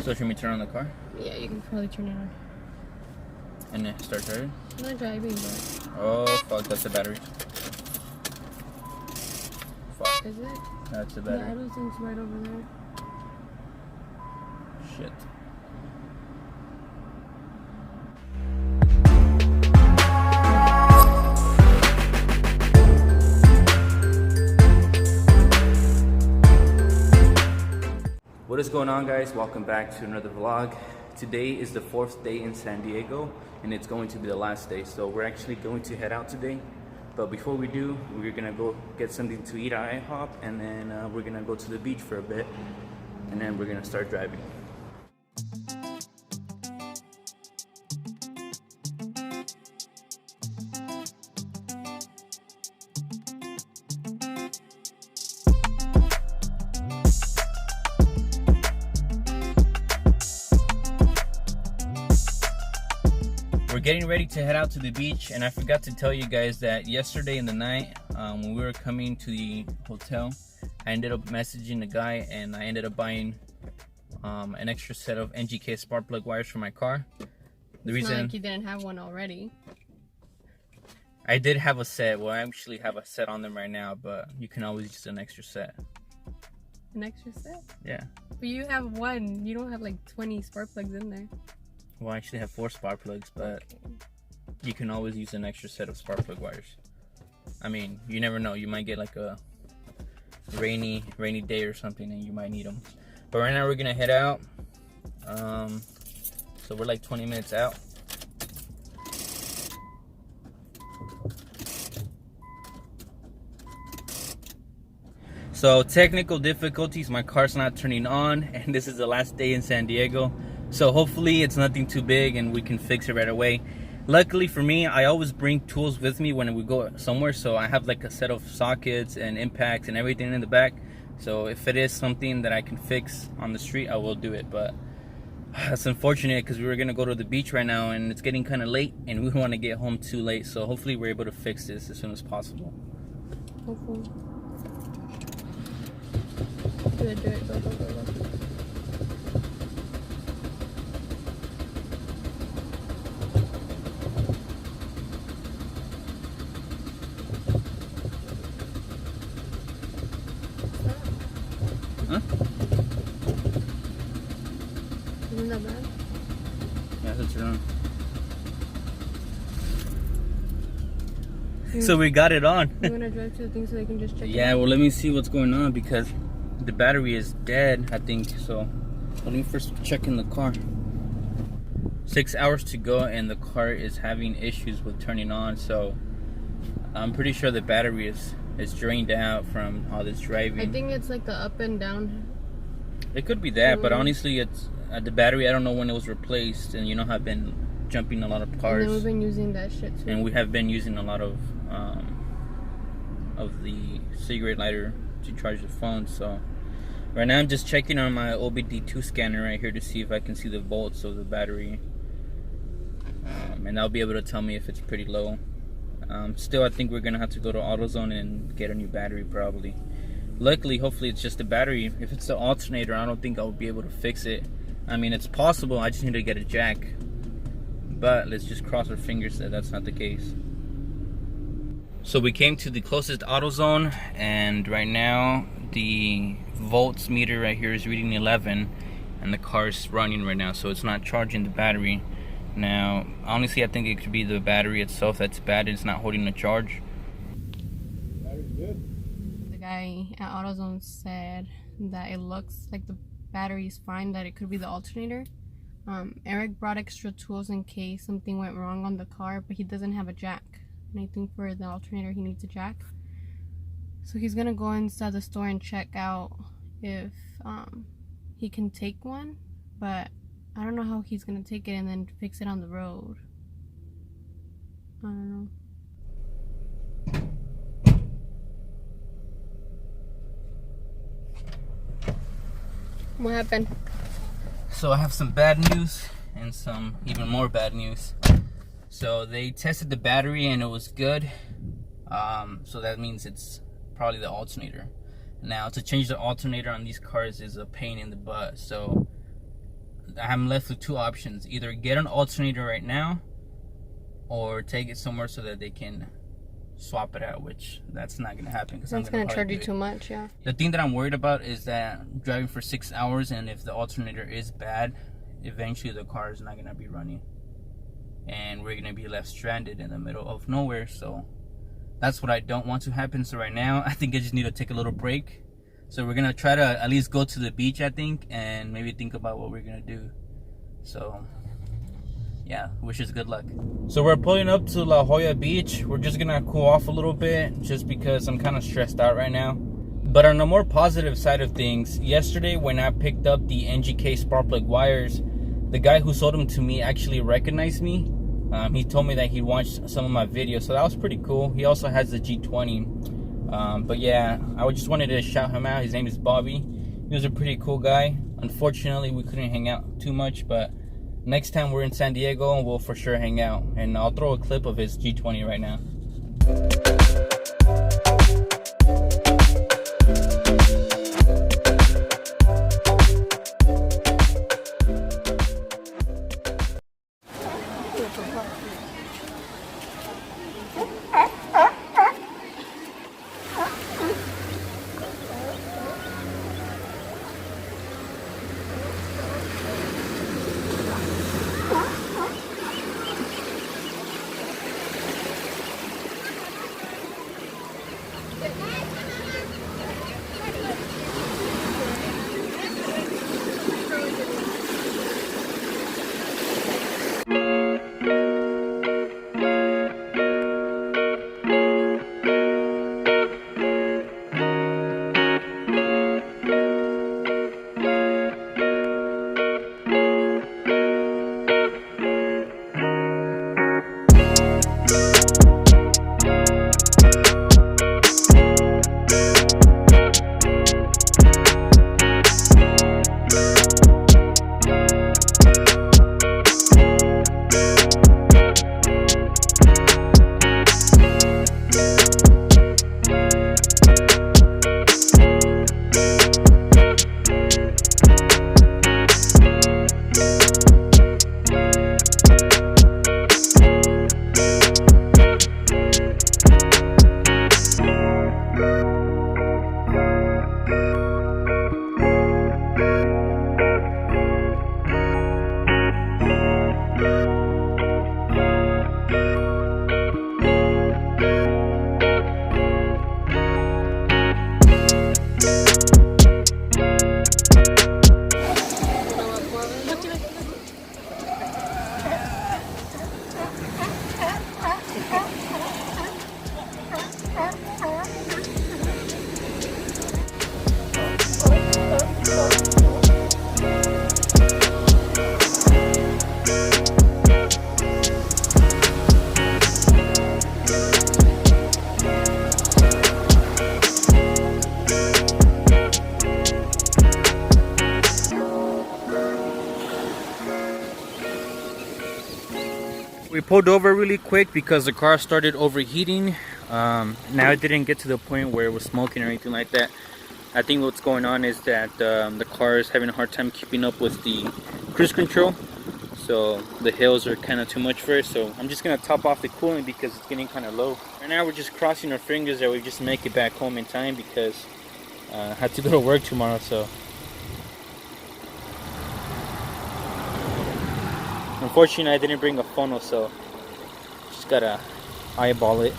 So should we turn on the car? Yeah, you can probably turn it on. And then start driving? I'm not driving, but... Oh, fuck, that's the battery. Fuck. Is it? That's the battery. The auto thing's right over there. Shit. What is going on, guys? Welcome back to another vlog. Today is the 4th day in San Diego and it's going to be the last day, so we're actually going to head out today. But before we do, we're gonna go get something to eat at IHOP, and then we're gonna go to the beach for a bit, and then we're gonna start driving. We're getting ready to head out to the beach, and I forgot to tell you guys that yesterday in the night, when we were coming to the hotel, I ended up messaging the guy and I ended up buying an extra set of NGK spark plug wires for my car. The reason, not like you didn't have one already. I did have a set. Well, I actually have a set on them right now, but you can always use an extra set. An extra set? Yeah. But you have one. You don't have like 20 spark plugs in there. Well, I actually have 4 spark plugs, but you can always use an extra set of spark plug wires. I mean, you never know. You might get like a rainy day or something, and you might need them. But right now we're gonna head out. So we're like 20 minutes out. So technical difficulties. My car's not turning on, and this is the last day in San Diego. So hopefully it's nothing too big and we can fix it right away. Luckily for me, I always bring tools with me when we go somewhere. So I have like a set of sockets and impacts and everything in the back. So if it is something that I can fix on the street, I will do it. But it's unfortunate because we were gonna go to the beach right now and it's getting kind of late and we don't want to get home too late. So hopefully we're able to fix this as soon as possible. Hopefully. Do it. Go. Huh? Isn't that bad? Yeah, that's wrong. So we got it on. You want to drive to the thing so they can just check it Yeah, out? well, let me see what's going on because the battery is dead, I think. So let me first check in the car. 6 hours to go and the car is having issues with turning on. So I'm pretty sure the battery is drained out from all this driving. I think it's like the up and down. It could be that, but honestly, it's the battery. I don't know when it was replaced, and you know, I've been jumping a lot of cars. And then we've been using that shit too. And we have been using a lot of the cigarette lighter to charge the phone. So right now I'm just checking on my OBD2 scanner right here to see if I can see the volts of the battery, and that'll be able to tell me if it's pretty low. Still, I think we're gonna have to go to AutoZone and get a new battery probably. Luckily, hopefully it's just the battery. If it's the alternator, I don't think I'll be able to fix it. I mean, it's possible. I just need to get a jack. But let's just cross our fingers that that's not the case. So we came to the closest AutoZone, and right now the volts meter right here is reading 11, and the car's running right now, so it's not charging the battery. Now, honestly, I think it could be the battery itself that's bad. It's not holding a charge. Battery's good. The guy at AutoZone said that it looks like the battery's fine, that it could be the alternator. Eric brought extra tools in case something went wrong on the car, but he doesn't have a jack. And I think for the alternator he needs a jack. So he's gonna go inside the store and check out if he can take one, but I don't know how he's gonna take it and then fix it on the road. I don't know. What happened? So I have some bad news and some even more bad news. So they tested the battery and it was good. So that means it's probably the alternator. Now to change the alternator on these cars is a pain in the butt. So I'm left with two options: either get an alternator right now, or take it somewhere so that they can swap it out. Which that's not gonna happen because It's gonna charge you too much. Yeah. The thing that I'm worried about is that driving for 6 hours, and if the alternator is bad, eventually the car is not gonna be running, and we're gonna be left stranded in the middle of nowhere. So that's what I don't want to happen. So right now, I think I just need to take a little break. So we're gonna try to at least go to the beach, I think, and maybe think about what we're gonna do. So yeah, wish us good luck. So we're pulling up to La Jolla Beach. We're just gonna cool off a little bit just because I'm kind of stressed out right now. But on the more positive side of things, yesterday when I picked up the NGK spark plug wires, the guy who sold them to me actually recognized me. He told me that he watched some of my videos, so that was pretty cool. He also has the G20. But yeah, I just wanted to shout him out. His name is Bobby. He was a pretty cool guy. Unfortunately, we couldn't hang out too much, but next time we're in San Diego, we'll for sure hang out. And I'll throw a clip of his G20 right now. We pulled over really quick because the car started overheating. Now it didn't get to the point where it was smoking or anything like that. I think what's going on is that the car is having a hard time keeping up with the cruise control. So the hills are kind of too much for it. So I'm just going to top off the coolant because it's getting kind of low. Right now we're just crossing our fingers that we just make it back home in time because I have to go to work tomorrow. So unfortunately I didn't bring a funnel, so just gotta eyeball it.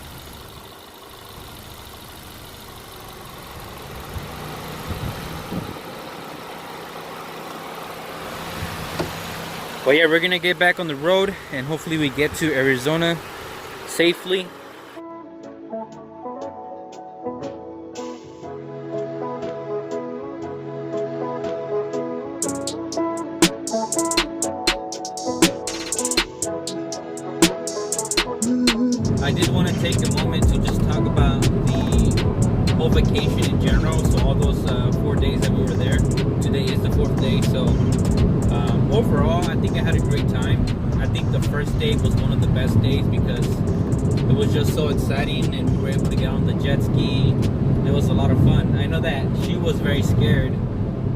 But yeah, we're gonna get back on the road and hopefully we get to Arizona safely. I did want to take a moment to just talk about the whole vacation in general. So all those 4 days that we were there, today is the 4th day. So overall, I think I had a great time. I think the first day was one of the best days because it was just so exciting and we were able to get on the jet ski. It was a lot of fun. I know that she was very scared,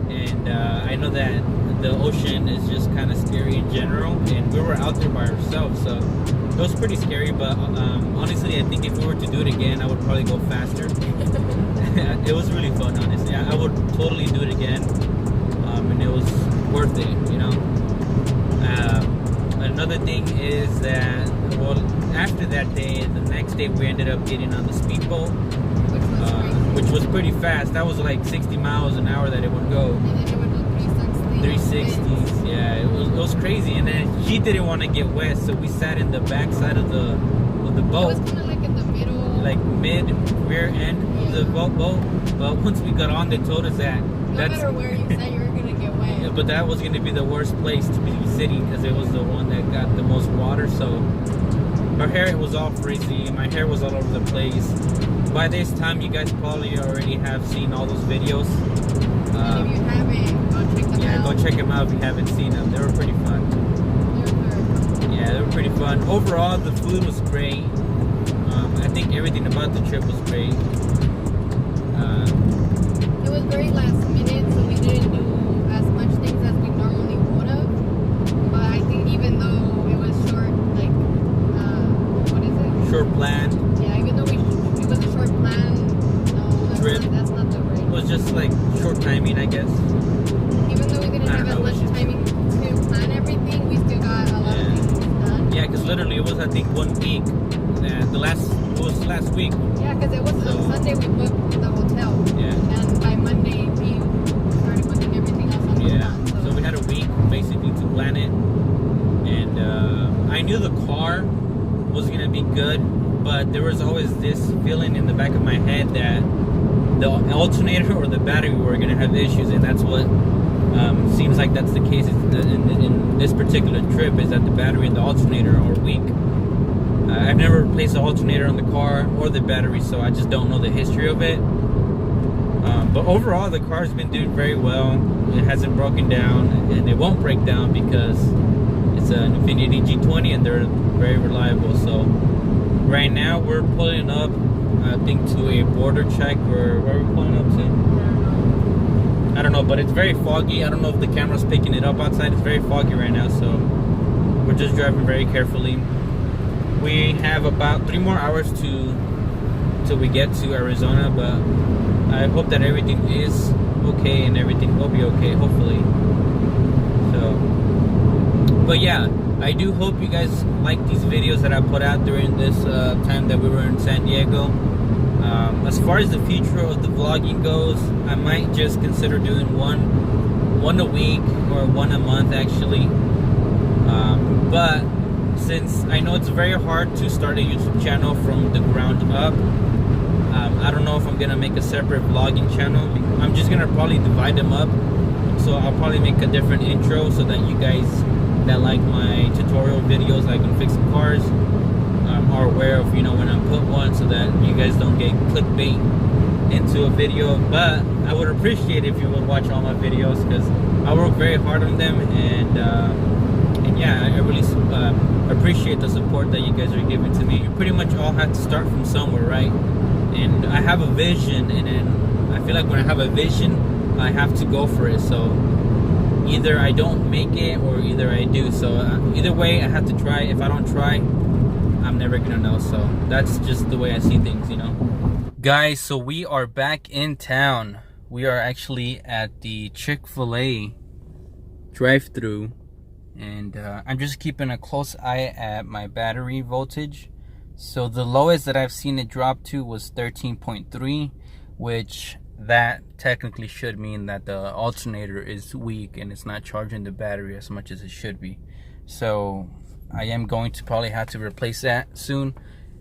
and I know that the ocean is just kind of scary in general, and we were out there by ourselves, so it was pretty scary. But honestly, I think if we were to do it again, I would probably go faster. It was really fun, honestly. I would totally do it again, and it was worth it, you know. Another thing is that, well, after that day, the next day we ended up getting on the speedboat, which was pretty fast. That was like 60 miles an hour that it would go. And then it would do 360s, yeah, it was crazy. And then she didn't want to get wet, so we sat in the back side of the boat. It was kind of like in the middle, like mid rear end of the boat. But once we got on, they told us that no matter where you sat, you were gonna get wet. yeah, but that was gonna be the worst place to be sitting because it was the one that got the most water. So our hair was all frizzy, my hair was all over the place. By this time, you guys probably already have seen all those videos. And if you haven't, go check them out. Yeah, go check them out if you haven't seen them. They were pretty fun. Yeah, they were pretty fun. Overall, the food was great. I think everything about the trip was great. It was very last minute, so we didn't do as much things as we normally would have. But I think even though it was short, like, what is it? Short plan. Yeah, even though it was a short plan, no, Trip. that's not the right. It was just like short timing, I guess. Even though we didn't have as much timing to plan everything, we still got a lot of things done. Yeah, because literally it was, I think, 1 week. It was last week. Yeah, because it was on Sunday we booked the hotel. Yeah. And by Monday we started putting everything else on the plan. So we had a week basically to plan it. And I knew the car was going to be good, but there was always this feeling in the back of my head that the alternator or the battery were going to have issues, and that's what seems like that's the case in this particular trip, is that the battery and the alternator are weak. I've never replaced the alternator on the car or the battery, so I just don't know the history of it. But overall, the car's been doing very well. It hasn't broken down, and it won't break down because it's an Infiniti G20 and they're very reliable. So right now we're pulling up, I think, to a border check, or where are we pulling up to? I don't know, but it's very foggy. I don't know if the camera's picking it up outside. It's very foggy right now, so we're just driving very carefully. We have about 3 more hours till we get to Arizona, but I hope that everything is okay and everything will be okay, hopefully. So, but yeah, I do hope you guys like these videos that I put out during this time that we were in San Diego. As far as the future of the vlogging goes, I might just consider doing one a week or one a month, actually. But since I know it's very hard to start a YouTube channel from the ground up, I don't know if I'm gonna make a separate vlogging channel. I'm just gonna probably divide them up. So I'll probably make a different intro so that you guys that like my tutorial videos, like on fixing cars, are aware of, you know, when I put one, so that you guys don't get clickbait into a video. But I would appreciate if you would watch all my videos, because I work very hard on them, and yeah, I really appreciate the support that you guys are giving to me. You pretty much all have to start from somewhere, right? And I have a vision, and then I feel like when I have a vision, I have to go for it. So either I don't make it, or either I do. So either way, I have to try. If I don't try, I'm never gonna know. So that's just the way I see things, you know. Guys, so we are back in town. We are actually at the Chick-fil-A drive-thru, and I'm just keeping a close eye at my battery voltage. So the lowest that I've seen it drop to was 13.3, which that technically should mean that the alternator is weak and it's not charging the battery as much as it should be. So I am going to probably have to replace that soon,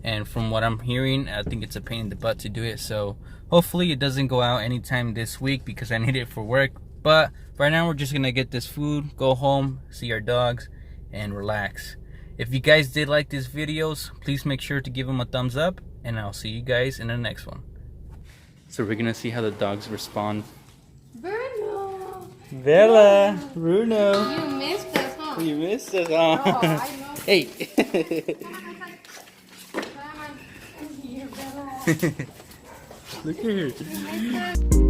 and from what I'm hearing, I think it's a pain in the butt to do it. So hopefully it doesn't go out anytime this week, because I need it for work. But right now we're just gonna get this food, go home, see our dogs, and relax. If you guys did like these videos, please make sure to give them a thumbs up, and I'll see you guys in the next one. So we're gonna see how the dogs respond. Bruno! Bella! Bruno! You missed us, huh? You missed us, Oh, huh? I know. Hey! Come on. Here, Bella. Look at her.